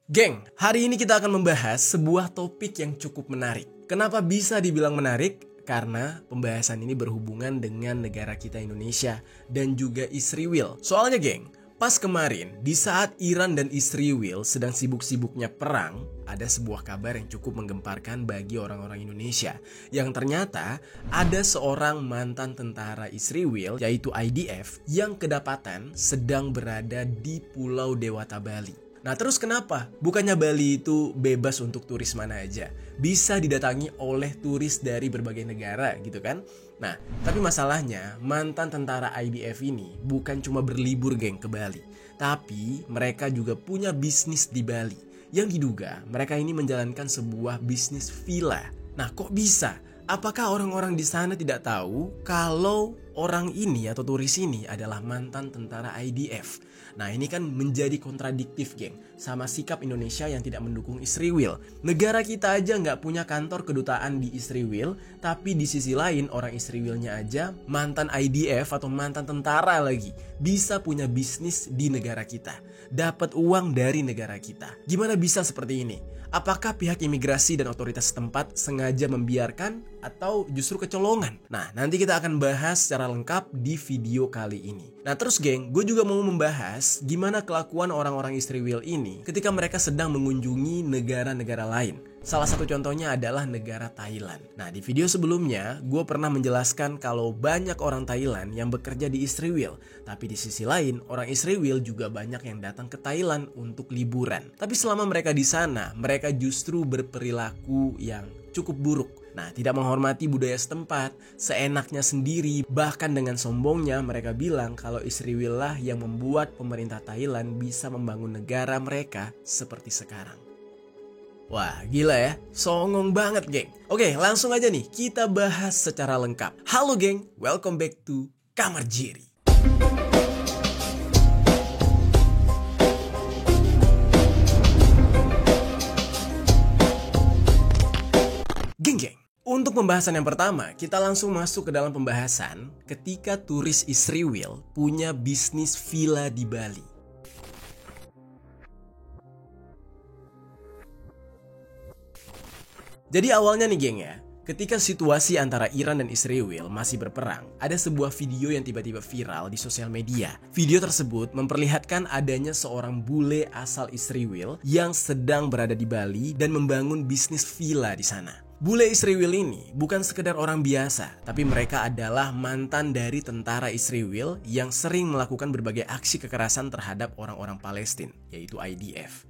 Geng, hari ini kita akan membahas sebuah topik yang cukup menarik. Kenapa bisa dibilang menarik? Karena pembahasan ini berhubungan dengan negara kita Indonesia dan juga Israel. Soalnya geng, pas kemarin di saat Iran dan Israel sedang sibuk-sibuknya perang, ada sebuah kabar yang cukup menggemparkan bagi orang-orang Indonesia. Yang ternyata ada seorang mantan tentara Israel yaitu IDF yang kedapatan sedang berada di Pulau Dewata Bali. Nah terus kenapa? Bukannya Bali itu bebas untuk turis mana aja, bisa didatangi oleh turis dari berbagai negara gitu kan. Nah tapi masalahnya mantan tentara IDF ini bukan cuma berlibur geng ke Bali, tapi mereka juga punya bisnis di Bali. Yang diduga mereka ini menjalankan sebuah bisnis villa. Nah kok bisa? Apakah orang-orang di sana tidak tahu kalau orang ini atau turis ini adalah mantan tentara IDF? Nah ini kan menjadi kontradiktif geng sama sikap Indonesia yang tidak mendukung Israel. Negara kita aja nggak punya kantor kedutaan di Israel, tapi di sisi lain orang Israelnya aja mantan IDF atau mantan tentara lagi bisa punya bisnis di negara kita, dapat uang dari negara kita. Gimana bisa seperti ini? Apakah pihak imigrasi dan otoritas setempat sengaja membiarkan atau justru kecolongan? Nah, nanti kita akan bahas secara lengkap di video kali ini. Nah, terus geng, gue juga mau membahas gimana kelakuan orang-orang Israel ini ketika mereka sedang mengunjungi negara-negara lain. Salah satu contohnya adalah negara Thailand. Nah, di video sebelumnya, gue pernah menjelaskan kalau banyak orang Thailand yang bekerja di Israel. Tapi di sisi lain, orang Israel juga banyak yang datang ke Thailand untuk liburan. Tapi selama mereka di sana, mereka justru berperilaku yang cukup buruk. Nah, tidak menghormati budaya setempat, seenaknya sendiri, bahkan dengan sombongnya mereka bilang kalau Israel lah yang membuat pemerintah Thailand bisa membangun negara mereka seperti sekarang. Wah, gila ya, songong banget geng. Oke, langsung aja nih, kita bahas secara lengkap. Halo geng, welcome back to Kamar Jerry. Geng, untuk pembahasan yang pertama, kita langsung masuk ke dalam pembahasan ketika turis Israel punya bisnis villa di Bali. Jadi awalnya nih geng ya, ketika situasi antara Iran dan Israel masih berperang, ada sebuah video yang tiba-tiba viral di sosial media. Video tersebut memperlihatkan adanya seorang bule asal Israel yang sedang berada di Bali dan membangun bisnis villa di sana. Bule Israel ini bukan sekedar orang biasa, tapi mereka adalah mantan dari tentara Israel yang sering melakukan berbagai aksi kekerasan terhadap orang-orang Palestina, yaitu IDF.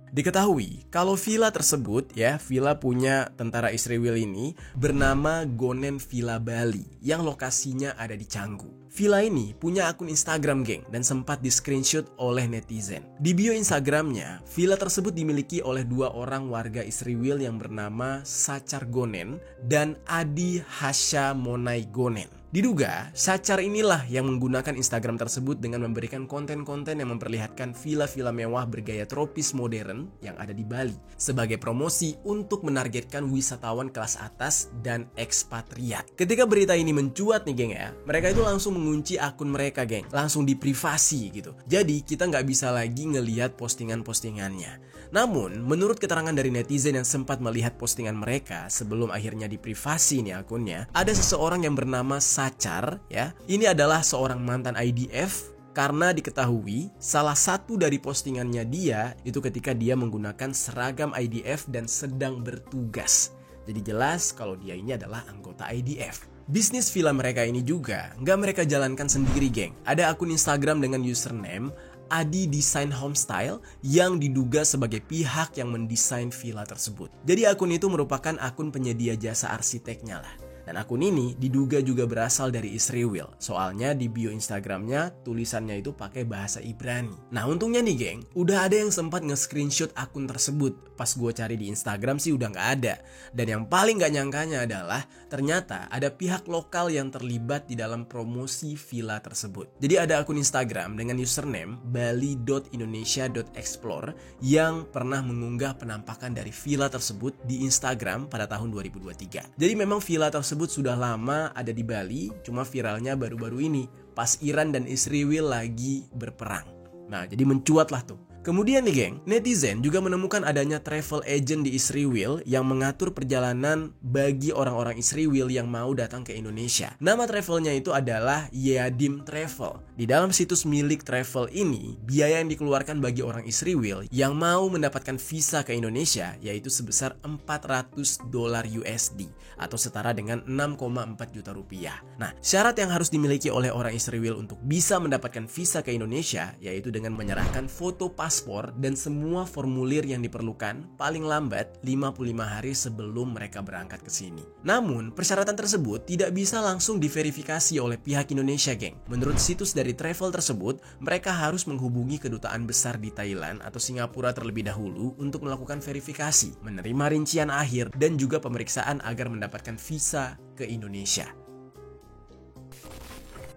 Diketahui kalau villa tersebut ya, villa punya tentara Israel ini bernama Gonen Villa Bali yang lokasinya ada di Canggu. Villa ini punya akun Instagram geng dan sempat di screenshot oleh netizen. Di bio Instagramnya, villa tersebut dimiliki oleh dua orang warga Israel yang bernama Sacar Gonen dan Adi Hasha Monai Gonen. Diduga, Sacar inilah yang menggunakan Instagram tersebut dengan memberikan konten-konten yang memperlihatkan villa-villa mewah bergaya tropis modern yang ada di Bali sebagai promosi untuk menargetkan wisatawan kelas atas dan ekspatriat. Ketika berita ini mencuat nih geng ya, mereka itu langsung mengunci akun mereka geng, langsung diprivasi gitu. Jadi kita nggak bisa lagi ngelihat postingan-postingannya. Namun, menurut keterangan dari netizen yang sempat melihat postingan mereka sebelum akhirnya diprivasi nih akunnya, ada seseorang yang bernama Sacar ya. Ini adalah seorang mantan IDF karena diketahui salah satu dari postingannya dia itu ketika dia menggunakan seragam IDF dan sedang bertugas. Jadi jelas kalau dia ini adalah anggota IDF. Bisnis villa mereka ini juga nggak mereka jalankan sendiri geng. Ada akun Instagram dengan username Adi Design Homestyle yang diduga sebagai pihak yang mendesain villa tersebut. Jadi akun itu merupakan akun penyedia jasa arsiteknya lah. Dan akun ini diduga juga berasal dari Israel. Soalnya di bio Instagramnya tulisannya itu pakai bahasa Ibrani. Nah untungnya nih geng, udah ada yang sempat nge-screenshot akun tersebut. Pas gue cari di Instagram sih udah gak ada. Dan yang paling gak nyangkanya adalah ternyata ada pihak lokal yang terlibat di dalam promosi villa tersebut. Jadi ada akun Instagram dengan username bali.indonesia.explore yang pernah mengunggah penampakan dari villa tersebut di Instagram pada tahun 2023. Jadi memang villa tersebut sudah lama ada di Bali, cuma viralnya baru-baru ini pas Iran dan Israel lagi berperang. Nah, jadi mencuatlah tuh Kemudian nih geng, netizen juga menemukan adanya travel agent di Israel yang mengatur perjalanan bagi orang-orang Israel yang mau datang ke Indonesia. Nama travelnya itu adalah Yeadim Travel. Di dalam situs milik travel ini, biaya yang dikeluarkan bagi orang Israel yang mau mendapatkan visa ke Indonesia yaitu sebesar $400 USD atau setara dengan 6,4 juta rupiah. Nah, syarat yang harus dimiliki oleh orang Israel untuk bisa mendapatkan visa ke Indonesia yaitu dengan menyerahkan foto paspor dan semua formulir yang diperlukan paling lambat 55 hari sebelum mereka berangkat ke sini. Namun, persyaratan tersebut tidak bisa langsung diverifikasi oleh pihak Indonesia, geng. Menurut situs dari travel tersebut, mereka harus menghubungi kedutaan besar di Thailand atau Singapura terlebih dahulu untuk melakukan verifikasi, menerima rincian akhir, dan juga pemeriksaan agar mendapatkan visa ke Indonesia.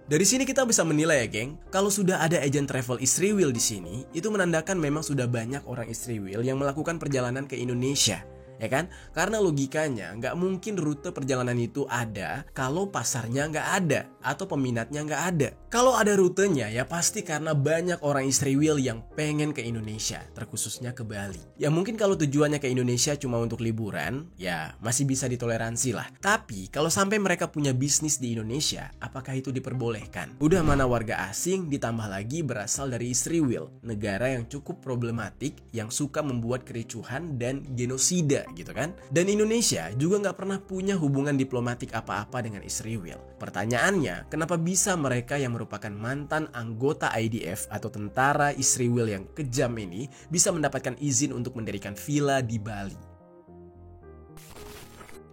Dari sini kita bisa menilai ya geng, kalau sudah ada agen travel Israel di sini, itu menandakan memang sudah banyak orang Israel yang melakukan perjalanan ke Indonesia. Ya kan? Karena logikanya nggak mungkin rute perjalanan itu ada kalau pasarnya nggak ada atau peminatnya nggak ada. Kalau ada rutenya ya pasti karena banyak orang Israel yang pengen ke Indonesia, terkhususnya ke Bali. Ya mungkin kalau tujuannya ke Indonesia cuma untuk liburan, ya masih bisa ditoleransi lah. Tapi kalau sampai mereka punya bisnis di Indonesia, apakah itu diperbolehkan? Udah mana warga asing ditambah lagi berasal dari Israel, negara yang cukup problematik yang suka membuat kericuhan dan genosida gitu kan. Dan Indonesia juga nggak pernah punya hubungan diplomatik apa-apa dengan Israel. Pertanyaannya, kenapa bisa mereka yang merupakan mantan anggota IDF atau tentara Israel yang kejam ini bisa mendapatkan izin untuk mendirikan villa di Bali?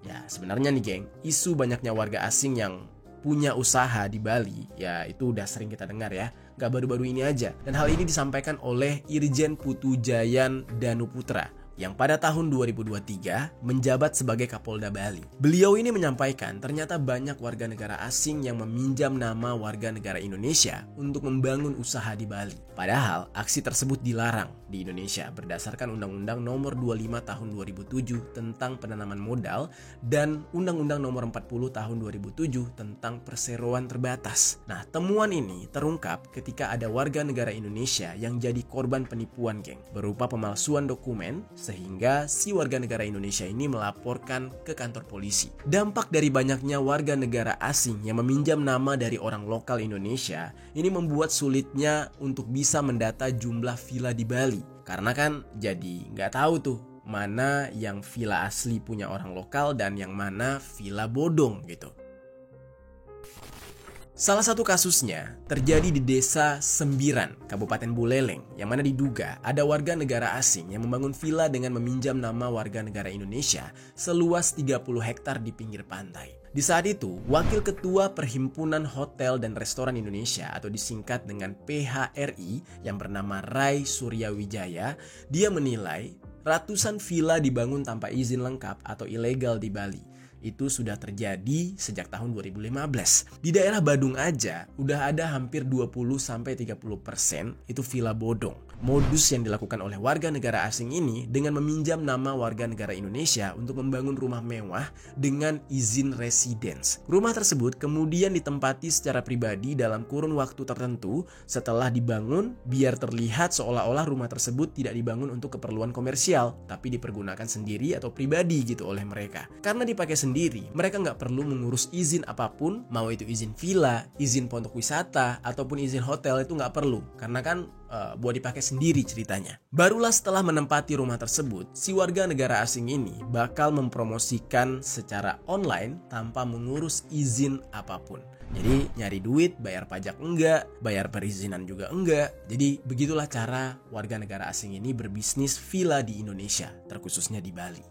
Ya sebenarnya nih geng, isu banyaknya warga asing yang punya usaha di Bali, ya itu udah sering kita dengar ya, gak baru-baru ini aja. Dan hal ini disampaikan oleh Irjen Putujayan Danuputra yang pada tahun 2023 menjabat sebagai Kapolda Bali. Beliau ini menyampaikan ternyata banyak warga negara asing yang meminjam nama warga negara Indonesia untuk membangun usaha di Bali. Padahal aksi tersebut dilarang di Indonesia berdasarkan Undang-Undang Nomor 25 Tahun 2007 tentang penanaman modal dan Undang-Undang Nomor 40 Tahun 2007 tentang perseroan terbatas. Nah, temuan ini terungkap ketika ada warga negara Indonesia yang jadi korban penipuan geng berupa pemalsuan dokumen, sehingga si warga negara Indonesia ini melaporkan ke kantor polisi. Dampak dari banyaknya warga negara asing yang meminjam nama dari orang lokal Indonesia ini membuat sulitnya untuk bisa mendata jumlah villa di Bali. Karena kan jadi nggak tahu tuh mana yang villa asli punya orang lokal dan yang mana villa bodong gitu. Salah satu kasusnya terjadi di Desa Sembiran, Kabupaten Buleleng, yang mana diduga ada warga negara asing yang membangun villa dengan meminjam nama warga negara Indonesia seluas 30 hektar di pinggir pantai. Di saat itu, Wakil Ketua Perhimpunan Hotel dan Restoran Indonesia atau disingkat dengan PHRI yang bernama Rai Suryawijaya, dia menilai ratusan villa dibangun tanpa izin lengkap atau ilegal di Bali. Itu sudah terjadi sejak tahun 2015. Di daerah Badung aja udah ada hampir 20-30% itu villa bodong. Modus yang dilakukan oleh warga negara asing ini dengan meminjam nama warga negara Indonesia untuk membangun rumah mewah dengan izin residence. Rumah tersebut kemudian ditempati secara pribadi dalam kurun waktu tertentu setelah dibangun biar terlihat seolah-olah rumah tersebut tidak dibangun untuk keperluan komersial, tapi dipergunakan sendiri atau pribadi gitu oleh mereka. Karena dipakai sendiri, mereka nggak perlu mengurus izin apapun, mau itu izin villa, izin pondok wisata, ataupun izin hotel itu nggak perlu. Karena kan buat dipakai sendiri ceritanya. Barulah setelah menempati rumah tersebut, si warga negara asing ini bakal mempromosikan secara online tanpa mengurus izin apapun. Jadi nyari duit, bayar pajak enggak, bayar perizinan juga enggak. Jadi begitulah cara warga negara asing ini berbisnis villa di Indonesia, terkhususnya di Bali.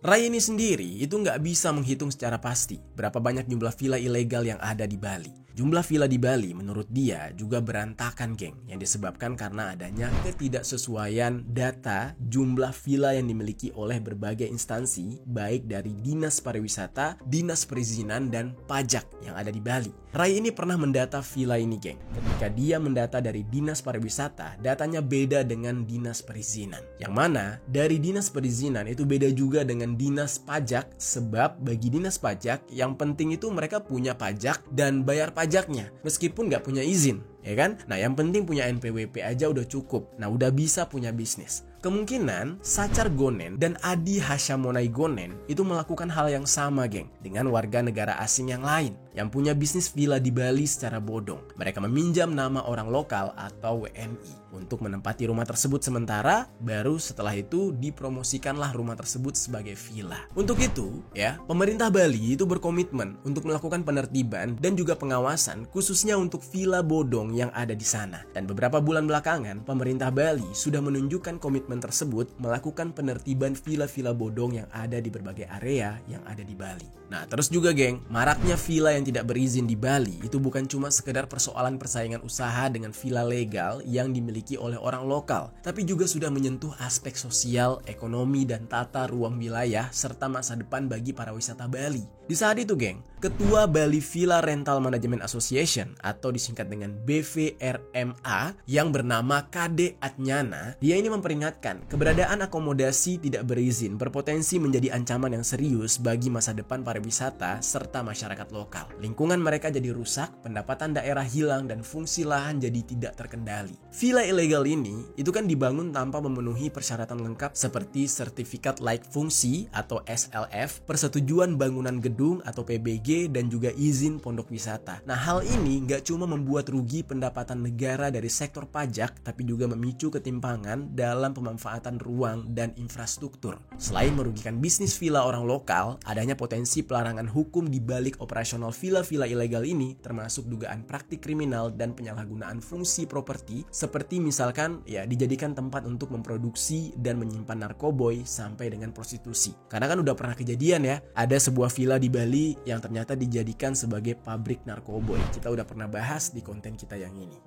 Rai ini sendiri itu nggak bisa menghitung secara pasti berapa banyak jumlah villa ilegal yang ada di Bali. Jumlah villa di Bali menurut dia juga berantakan geng, yang disebabkan karena adanya ketidaksesuaian data jumlah villa yang dimiliki oleh berbagai instansi baik dari Dinas Pariwisata, Dinas Perizinan, dan Pajak yang ada di Bali. Rai ini pernah mendata villa ini geng. ketika dia mendata dari Dinas Pariwisata, datanya beda dengan Dinas Perizinan. Yang mana dari Dinas Perizinan itu beda juga dengan Dinas Pajak, sebab bagi Dinas Pajak yang penting itu mereka punya pajak dan bayar pajaknya meskipun nggak punya izin, ya kan? Nah, yang penting punya NPWP aja udah cukup. Nah, udah bisa punya bisnis. Kemungkinan Sacar Gonen dan Adi Hashamonai Gonen itu melakukan hal yang sama, geng, dengan warga negara asing yang lain yang punya bisnis villa di Bali secara bodong. Mereka meminjam nama orang lokal atau WNI untuk menempati rumah tersebut sementara, baru setelah itu dipromosikanlah rumah tersebut sebagai villa. Untuk itu, ya, pemerintah Bali itu berkomitmen untuk melakukan penertiban dan juga pengawasan khususnya untuk villa bodong yang ada di sana. Dan beberapa bulan belakangan, pemerintah Bali sudah menunjukkan komitmen tersebut melakukan penertiban villa-villa bodong yang ada di berbagai area yang ada di Bali. Nah, terus juga, geng, maraknya villa yang tidak berizin di Bali itu bukan cuma sekedar persoalan persaingan usaha dengan villa legal yang dimiliki oleh orang lokal, tapi juga sudah menyentuh aspek sosial, ekonomi, dan tata ruang wilayah serta masa depan bagi para wisata Bali. Di saat itu, geng, Ketua Bali Villa Rental Management Association atau disingkat dengan BVRMA yang bernama Kade Atnyana, dia ini memperingatkan keberadaan akomodasi tidak berizin berpotensi menjadi ancaman yang serius bagi masa depan pariwisata serta masyarakat lokal. Lingkungan mereka jadi rusak, pendapatan daerah hilang, dan fungsi lahan jadi tidak terkendali. Villa ilegal ini itu kan dibangun tanpa memenuhi persyaratan lengkap seperti sertifikat layak fungsi atau SLF, persetujuan bangunan gedung atau PBG, dan juga izin pondok wisata. Nah, hal ini nggak cuma membuat rugi pendapatan negara dari sektor pajak, tapi juga memicu ketimpangan dalam pemanfaatan ruang dan infrastruktur. Selain merugikan bisnis villa orang lokal, adanya potensi pelarangan hukum di balik operasional villa-villa ilegal ini, termasuk dugaan praktik kriminal dan penyalahgunaan fungsi properti, seperti misalkan ya dijadikan tempat untuk memproduksi dan menyimpan narkoboy sampai dengan prostitusi. Karena kan udah pernah kejadian ya, ada sebuah villa di Bali yang ternyata dijadikan sebagai pabrik narkoboy. Kita udah pernah bahas di konten kita yang ini.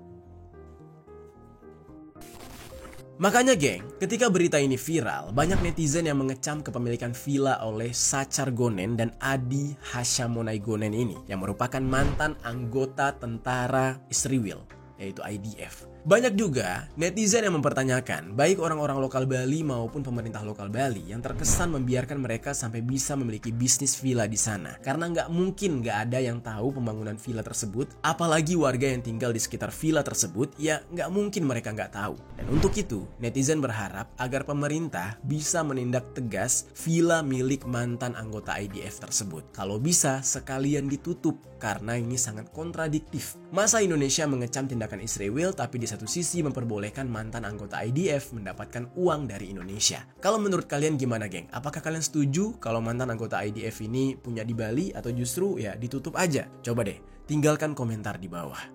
Makanya, geng, ketika berita ini viral, banyak netizen yang mengecam kepemilikan villa oleh Sacar Gonen dan Adi Hashamonai Gonen ini, yang merupakan mantan anggota tentara Israel, yaitu IDF. Banyak juga netizen yang mempertanyakan, baik orang-orang lokal Bali maupun pemerintah lokal Bali yang terkesan membiarkan mereka sampai bisa memiliki bisnis villa di sana. Karena nggak mungkin nggak ada yang tahu pembangunan villa tersebut, apalagi warga yang tinggal di sekitar villa tersebut, ya nggak mungkin mereka nggak tahu. Dan untuk itu, netizen berharap agar pemerintah bisa menindak tegas villa milik mantan anggota IDF tersebut. Kalau bisa, sekalian ditutup, karena ini sangat kontradiktif. Masa Indonesia mengecam tindakan Israel, tapi di satu sisi memperbolehkan mantan anggota IDF mendapatkan uang dari Indonesia. Kalau menurut kalian gimana, geng? Apakah kalian setuju kalau mantan anggota IDF ini punya di Bali atau justru ya ditutup aja? Coba deh, tinggalkan komentar di bawah.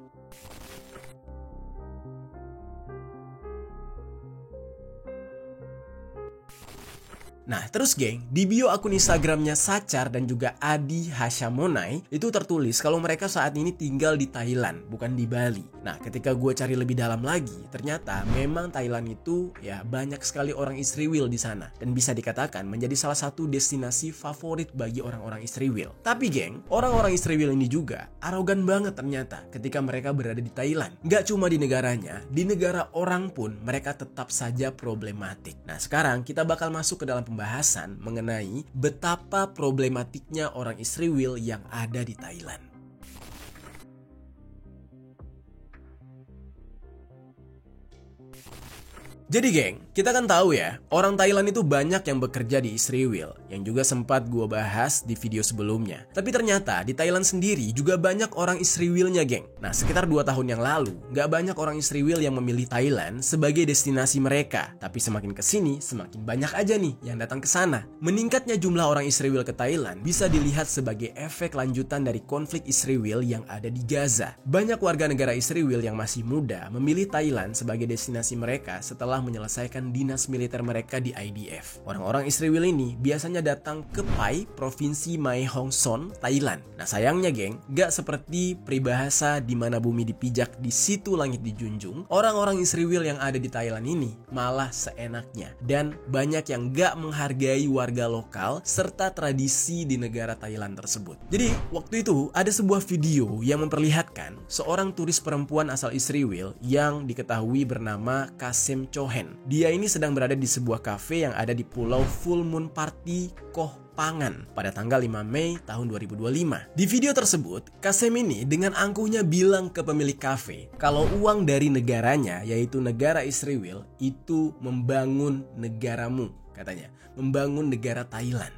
Nah, terus, geng, di bio akun Instagramnya Sacar dan juga Adi Hashamonai itu tertulis kalau mereka saat ini tinggal di Thailand, bukan di Bali. Nah, ketika gue cari lebih dalam lagi, ternyata memang Thailand itu ya banyak sekali orang Israel di sana dan bisa dikatakan menjadi salah satu destinasi favorit bagi orang-orang Israel. Tapi, geng, orang-orang Israel ini juga arogan banget ternyata ketika mereka berada di Thailand. Gak cuma di negaranya, di negara orang pun mereka tetap saja problematik. Nah, sekarang kita bakal masuk ke dalam pembahasan mengenai betapa problematiknya orang Israel yang ada di Thailand. Jadi, geng, kita kan tahu ya, orang Thailand itu banyak yang bekerja di Israel, yang juga sempat gue bahas di video sebelumnya. Tapi ternyata di Thailand sendiri juga banyak orang Israelnya, geng. Nah, sekitar 2 tahun yang lalu, gak banyak orang Israel yang memilih Thailand sebagai destinasi mereka. Tapi semakin kesini, semakin banyak aja nih yang datang ke sana. Meningkatnya jumlah orang Israel ke Thailand bisa dilihat sebagai efek lanjutan dari konflik Israel yang ada di Gaza. Banyak warga negara Israel yang masih muda memilih Thailand sebagai destinasi mereka setelah setelah menyelesaikan dinas militer mereka di IDF. Orang-orang Israel ini biasanya datang ke Pai, provinsi Mae Hong Son, Thailand. Nah sayangnya geng, gak seperti peribahasa di mana bumi dipijak di situ langit dijunjung. Orang-orang Israel yang ada di Thailand ini malah seenaknya, dan banyak yang gak menghargai warga lokal serta tradisi di negara Thailand tersebut. Jadi waktu itu ada sebuah video yang memperlihatkan seorang turis perempuan asal Israel yang diketahui bernama Kasem Chohen. Dia ini sedang berada di sebuah kafe yang ada di pulau Full Moon Party Koh Phangan pada tanggal 5 Mei tahun 2025. Di video tersebut, Kasem ini dengan angkuhnya bilang ke pemilik kafe kalau uang dari negaranya, yaitu negara Israel, itu membangun negaramu, katanya, membangun negara Thailand.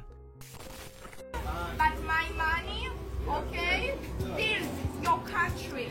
But my money, okay, build your country.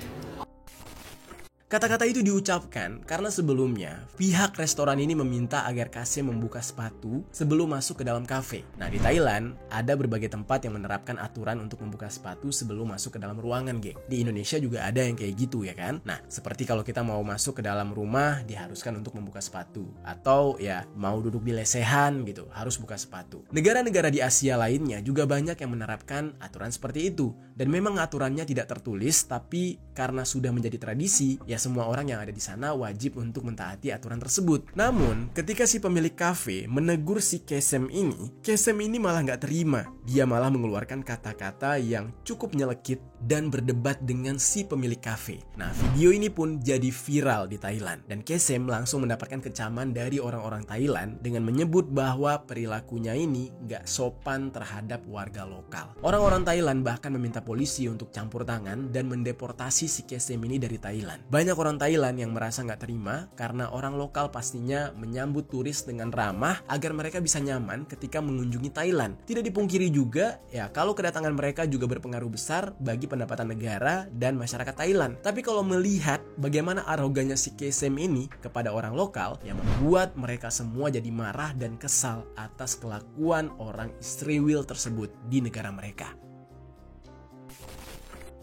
Kata-kata itu diucapkan karena sebelumnya pihak restoran ini meminta agar Kasem membuka sepatu sebelum masuk ke dalam kafe. Nah di Thailand ada berbagai tempat yang menerapkan aturan untuk membuka sepatu sebelum masuk ke dalam ruangan geng. Di Indonesia juga ada yang kayak gitu ya kan. Nah seperti kalau kita mau masuk ke dalam rumah diharuskan untuk membuka sepatu. Atau ya mau duduk di lesehan gitu harus buka sepatu. Negara-negara di Asia lainnya juga banyak yang menerapkan aturan seperti itu. Dan memang aturannya tidak tertulis, tapi karena sudah menjadi tradisi, ya semua orang yang ada di sana wajib untuk mentaati aturan tersebut. Namun, ketika si pemilik kafe menegur si Kasem ini malah nggak terima. Dia malah mengeluarkan kata-kata yang cukup nyelekit dan berdebat dengan si pemilik kafe. Nah, video ini pun jadi viral di Thailand. Dan Kasem langsung mendapatkan kecaman dari orang-orang Thailand dengan menyebut bahwa perilakunya ini nggak sopan terhadap warga lokal. Orang-orang Thailand bahkan meminta polisi untuk campur tangan dan mendeportasi si Kasem ini dari Thailand. Banyak orang Thailand yang merasa nggak terima karena orang lokal pastinya menyambut turis dengan ramah agar mereka bisa nyaman ketika mengunjungi Thailand. Tidak dipungkiri juga, ya kalau kedatangan mereka juga berpengaruh besar bagi pendapatan negara dan masyarakat Thailand. Tapi kalau melihat bagaimana arogannya si Kasem ini kepada orang lokal, yang membuat mereka semua jadi marah dan kesal atas kelakuan orang Israel tersebut di negara mereka.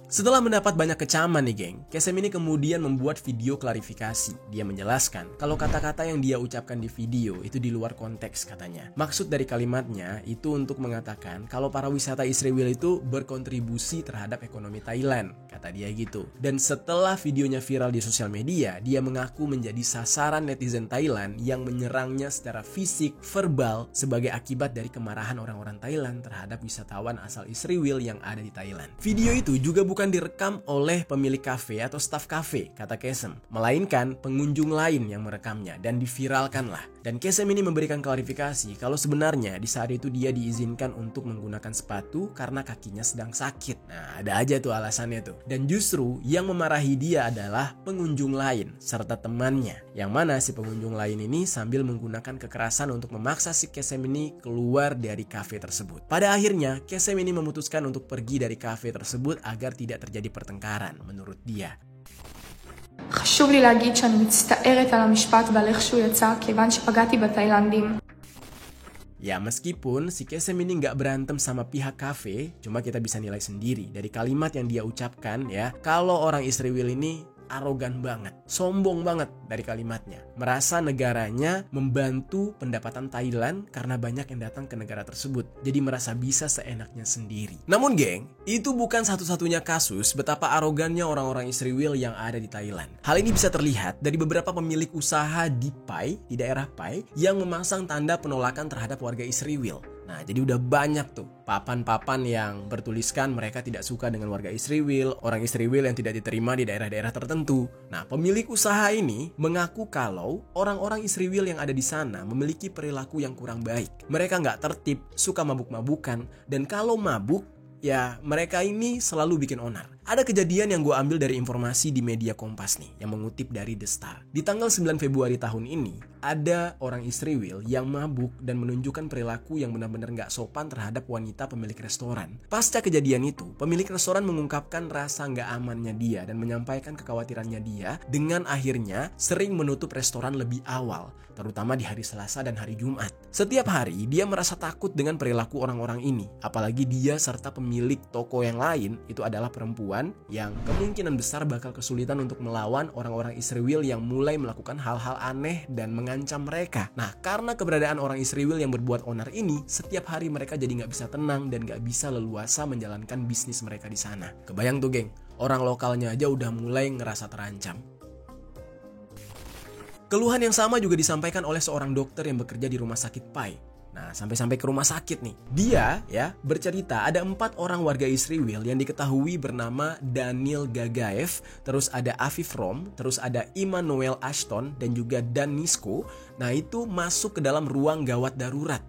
Setelah mendapat banyak kecaman nih geng, Kasem ini kemudian membuat video klarifikasi. Dia menjelaskan kalau kata-kata yang dia ucapkan di video itu di luar konteks katanya. Maksud dari kalimatnya itu untuk mengatakan kalau para wisata Israel itu berkontribusi terhadap ekonomi Thailand, kata dia gitu. Dan setelah videonya viral di sosial media, dia mengaku menjadi sasaran netizen Thailand yang menyerangnya secara fisik, verbal sebagai akibat dari kemarahan orang-orang Thailand terhadap wisatawan asal Israel yang ada di Thailand. Video itu juga bukan direkam oleh pemilik kafe atau staf kafe, kata Kasem, melainkan pengunjung lain yang merekamnya dan diviralkan lah. Dan Kasem ini memberikan klarifikasi kalau sebenarnya di saat itu dia diizinkan untuk menggunakan sepatu karena kakinya sedang sakit. Nah, ada aja tuh alasannya tuh. Dan justru yang memarahi dia adalah pengunjung lain serta temannya, yang mana si pengunjung lain ini sambil menggunakan kekerasan untuk memaksa si Kasem ini keluar dari kafe tersebut. Pada akhirnya, Kasem ini memutuskan untuk pergi dari kafe tersebut agar tidak terjadi pertengkaran menurut dia. חשוב לי להגיד שאני מצטערת על המשפט ועל איך שהוא יצא כיוון שפגעתי בתאילנדים. Ya meskipun si Kasem ini nggak berantem sama pihak kafe, cuma kita bisa nilai sendiri dari kalimat yang dia ucapkan ya, kalau orang Israel ini arogan banget, sombong banget dari kalimatnya. Merasa negaranya membantu pendapatan Thailand karena banyak yang datang ke negara tersebut. Jadi merasa bisa seenaknya sendiri. Namun geng, itu bukan satu-satunya kasus betapa arogannya orang-orang Israel yang ada di Thailand. Hal ini bisa terlihat dari beberapa pemilik usaha di Pai, di daerah Pai, yang memasang tanda penolakan terhadap warga Israel. Nah, jadi udah banyak tuh papan-papan yang bertuliskan mereka tidak suka dengan warga Israel, orang Israel yang tidak diterima di daerah-daerah tertentu. Nah, pemilik usaha ini mengaku kalau orang-orang Israel yang ada di sana memiliki perilaku yang kurang baik. Mereka nggak tertib, suka mabuk-mabukan, dan kalau mabuk, ya mereka ini selalu bikin onar. Ada kejadian yang gue ambil dari informasi di media Kompas nih, yang mengutip dari The Star. Di tanggal 9 Februari tahun ini, ada orang Israel yang mabuk dan menunjukkan perilaku yang benar-benar gak sopan terhadap wanita pemilik restoran. Pasca kejadian itu, pemilik restoran mengungkapkan rasa gak amannya dia dan menyampaikan kekhawatirannya dia dengan akhirnya sering menutup restoran lebih awal, terutama di hari Selasa dan hari Jumat. Setiap hari, dia merasa takut dengan perilaku orang-orang ini, apalagi dia serta pemilik toko yang lain itu adalah perempuan Taiwan yang kemungkinan besar bakal kesulitan untuk melawan orang-orang Israel yang mulai melakukan hal-hal aneh dan mengancam mereka. Nah, karena keberadaan orang Israel yang berbuat onar ini, setiap hari mereka jadi nggak bisa tenang dan nggak bisa leluasa menjalankan bisnis mereka di sana. Kebayang tuh geng, orang lokalnya aja udah mulai ngerasa terancam. Keluhan yang sama juga disampaikan oleh seorang dokter yang bekerja di rumah sakit Pai. Nah, sampai-sampai ke rumah sakit nih. Dia ya bercerita ada 4 orang warga Israel yang diketahui bernama Daniel Gagaev, terus ada Aviv Rom, terus ada Immanuel Ashton, dan juga Dan Nisko. Nah, itu masuk ke dalam ruang gawat darurat.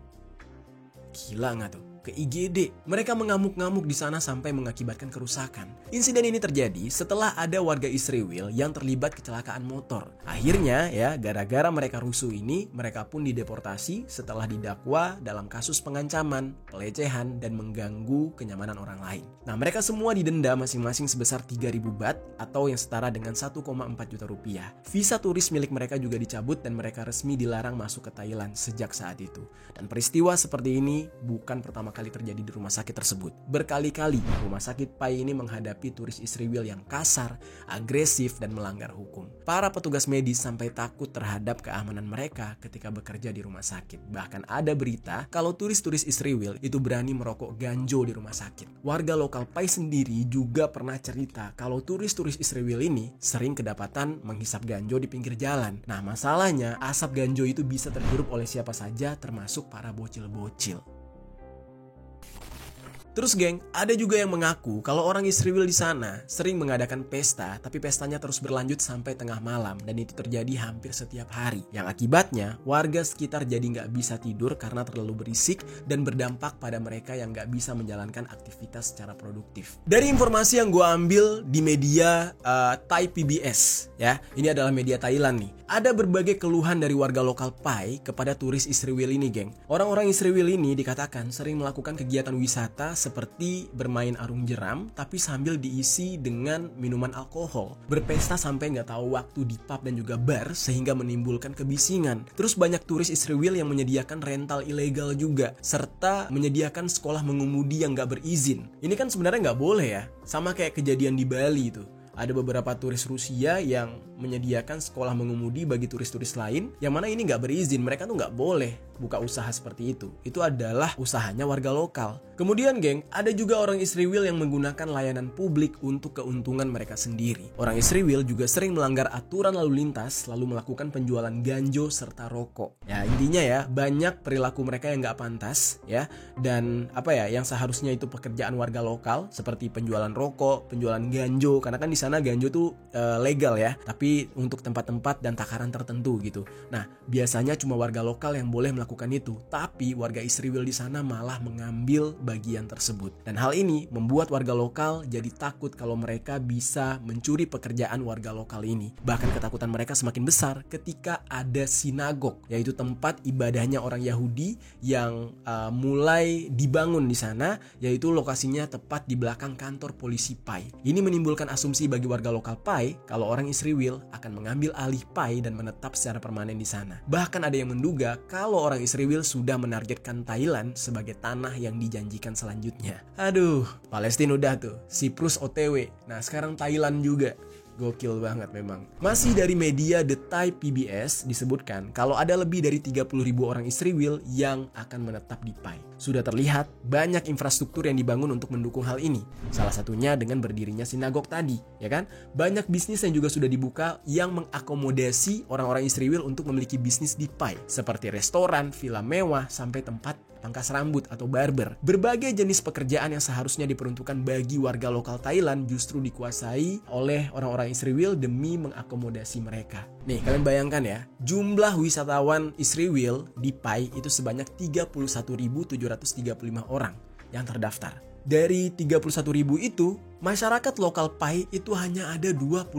Gila nggak tuh? Ke IGD. Mereka mengamuk-ngamuk di sana sampai mengakibatkan kerusakan. Insiden ini terjadi setelah ada warga Israel yang terlibat kecelakaan motor. Akhirnya ya, gara-gara mereka rusuh ini, mereka pun dideportasi setelah didakwa dalam kasus pengancaman, pelecehan, dan mengganggu kenyamanan orang lain. Nah, mereka semua didenda masing-masing sebesar 3.000 baht atau yang setara dengan 1,4 juta rupiah. Visa turis milik mereka juga dicabut dan mereka resmi dilarang masuk ke Thailand sejak saat itu. Dan peristiwa seperti ini bukan pertama kali terjadi di rumah sakit tersebut. Berkali-kali rumah sakit Pai ini menghadapi turis Israel yang kasar, agresif, dan melanggar hukum. Para petugas medis sampai takut terhadap keamanan mereka ketika bekerja di rumah sakit. Bahkan ada berita kalau turis-turis Israel itu berani merokok ganjo di rumah sakit. Warga lokal Pai sendiri juga pernah cerita kalau turis-turis Israel ini sering kedapatan menghisap ganjo di pinggir jalan. Nah, masalahnya asap ganjo itu bisa terhirup oleh siapa saja termasuk para bocil-bocil. Terus geng, ada juga yang mengaku kalau orang Israel di sana sering mengadakan pesta, tapi pestanya terus berlanjut sampai tengah malam dan itu terjadi hampir setiap hari. Yang akibatnya warga sekitar jadi nggak bisa tidur karena terlalu berisik dan berdampak pada mereka yang nggak bisa menjalankan aktivitas secara produktif. Dari informasi yang gue ambil di media Thai PBS, ya, ini adalah media Thailand nih. Ada berbagai keluhan dari warga lokal Pai kepada turis Israel ini, geng. Orang-orang Israel ini dikatakan sering melakukan kegiatan wisata seperti bermain arung jeram, tapi sambil diisi dengan minuman alkohol. Berpesta sampai nggak tahu waktu di pub dan juga bar, sehingga menimbulkan kebisingan. Terus banyak turis Israel yang menyediakan rental ilegal juga, serta menyediakan sekolah mengemudi yang nggak berizin. Ini kan sebenarnya nggak boleh ya, sama kayak kejadian di Bali itu. Ada beberapa turis Rusia yang menyediakan sekolah mengemudi bagi turis-turis lain, yang mana ini nggak berizin. Mereka tuh nggak boleh buka usaha seperti itu. Itu adalah usahanya warga lokal. Kemudian geng, ada juga orang Israel yang menggunakan layanan publik untuk keuntungan mereka sendiri. Orang Israel juga sering melanggar aturan lalu lintas, lalu melakukan penjualan ganjo serta rokok. Ya, intinya ya, banyak perilaku mereka yang nggak pantas ya, dan yang seharusnya itu pekerjaan warga lokal seperti penjualan rokok, penjualan ganjo, karena kan di sana ganjo tuh legal ya, tapi untuk tempat-tempat dan takaran tertentu gitu. Nah, biasanya cuma warga lokal yang boleh melakukan itu, tapi warga Israel di sana malah mengambil bagian tersebut. Dan hal ini membuat warga lokal jadi takut kalau mereka bisa mencuri pekerjaan warga lokal ini. Bahkan ketakutan mereka semakin besar ketika ada sinagog, yaitu tempat ibadahnya orang Yahudi yang mulai dibangun di sana, yaitu lokasinya tepat di belakang kantor polisi Pai. Ini menimbulkan asumsi bagi warga lokal Pai kalau orang Israel akan mengambil alih Pai dan menetap secara permanen di sana. Bahkan ada yang menduga kalau orang Israel sudah menargetkan Thailand sebagai tanah yang dijanjikan selanjutnya. Aduh, Palestina udah tuh, Siprus OTW. Nah, sekarang Thailand juga. Gokil banget memang. Masih dari media The Thai PBS disebutkan kalau ada lebih dari 30.000 orang Israel yang akan menetap di Pai. Sudah terlihat banyak infrastruktur yang dibangun untuk mendukung hal ini. Salah satunya dengan berdirinya sinagog tadi, ya kan? Banyak bisnis yang juga sudah dibuka yang mengakomodasi orang-orang Israel untuk memiliki bisnis di Pai, seperti restoran, villa mewah, sampai tempat pangkas rambut atau barber. Berbagai jenis pekerjaan yang seharusnya diperuntukkan bagi warga lokal Thailand justru dikuasai oleh orang-orang Israel demi mengakomodasi mereka. Nih, kalian bayangkan ya, jumlah wisatawan Israel di Pai itu sebanyak 31.735 orang yang terdaftar. Dari 31.000 itu, masyarakat lokal Pai itu hanya ada 21.000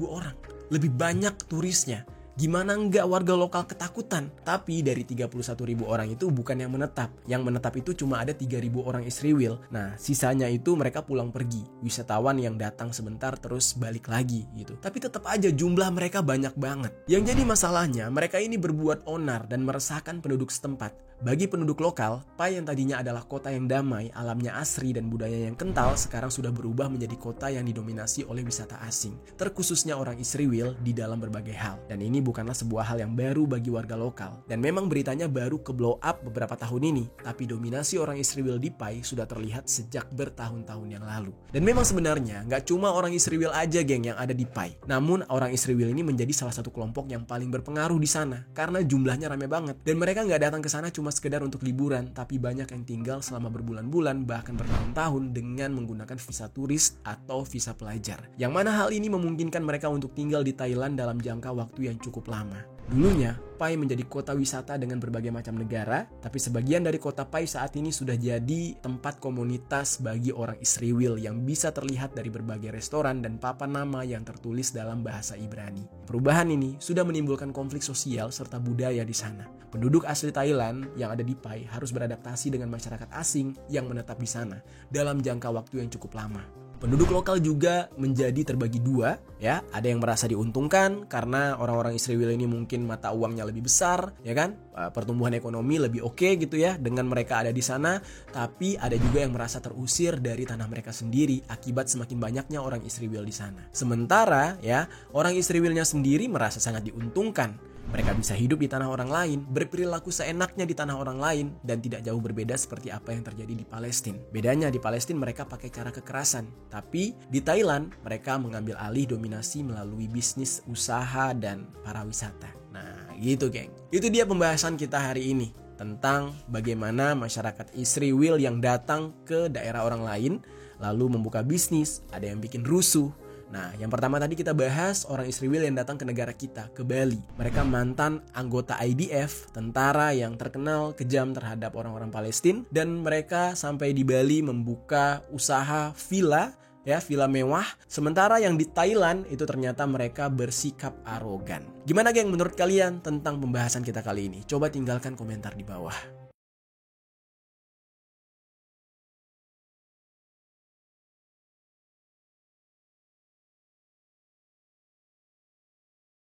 orang. Lebih banyak turisnya. Gimana enggak warga lokal ketakutan? Tapi dari 31.000 orang itu bukan yang menetap. Yang menetap itu cuma ada 3.000 orang Israel. Nah, sisanya itu mereka pulang pergi. Wisatawan yang datang sebentar terus balik lagi gitu. Tapi tetap aja jumlah mereka banyak banget. Yang jadi masalahnya, mereka ini berbuat onar dan meresahkan penduduk setempat. Bagi penduduk lokal, Pai yang tadinya adalah kota yang damai, alamnya asri dan budaya yang kental, sekarang sudah berubah menjadi kota yang didominasi oleh wisata asing, terkhususnya orang Israel di dalam berbagai hal. Dan ini bukanlah sebuah hal yang baru bagi warga lokal. Dan memang beritanya baru ke blow up beberapa tahun ini, tapi dominasi orang Israel di Pai sudah terlihat sejak bertahun-tahun yang lalu. Dan memang sebenarnya nggak cuma orang Israel aja geng yang ada di Pai. Namun orang Israel ini menjadi salah satu kelompok yang paling berpengaruh di sana, karena jumlahnya rame banget. Dan mereka nggak datang ke sana cuma sekedar untuk liburan, tapi banyak yang tinggal selama berbulan-bulan bahkan bertahun-tahun dengan menggunakan visa turis atau visa pelajar. Yang mana hal ini memungkinkan mereka untuk tinggal di Thailand dalam jangka waktu yang cukup lama. Dulunya, Pai menjadi kota wisata dengan berbagai macam negara, tapi sebagian dari kota Pai saat ini sudah jadi tempat komunitas bagi orang Israel yang bisa terlihat dari berbagai restoran dan papan nama yang tertulis dalam bahasa Ibrani. Perubahan ini sudah menimbulkan konflik sosial serta budaya di sana. Penduduk asli Thailand yang ada di Pai harus beradaptasi dengan masyarakat asing yang menetap di sana dalam jangka waktu yang cukup lama. Penduduk lokal juga menjadi terbagi dua, ya. Ada yang merasa diuntungkan karena orang-orang Israel ini mungkin mata uangnya lebih besar, ya kan? Pertumbuhan ekonomi lebih oke gitu ya dengan mereka ada di sana. Tapi ada juga yang merasa terusir dari tanah mereka sendiri akibat semakin banyaknya orang Israel di sana. Sementara ya, orang Israelnya sendiri merasa sangat diuntungkan. Mereka bisa hidup di tanah orang lain, berperilaku seenaknya di tanah orang lain, dan tidak jauh berbeda seperti apa yang terjadi di Palestina. Bedanya di Palestina mereka pakai cara kekerasan, tapi di Thailand mereka mengambil alih dominasi melalui bisnis, usaha, dan para wisata. Nah gitu geng, itu dia pembahasan kita hari ini tentang bagaimana masyarakat Israel yang datang ke daerah orang lain, lalu membuka bisnis, ada yang bikin rusuh. Nah, yang pertama tadi kita bahas orang Israel yang datang ke negara kita, ke Bali. Mereka mantan anggota IDF, tentara yang terkenal kejam terhadap orang-orang Palestina. Dan mereka sampai di Bali membuka usaha villa mewah. Sementara yang di Thailand itu ternyata mereka bersikap arogan. Gimana geng menurut kalian tentang pembahasan kita kali ini? Coba tinggalkan komentar di bawah.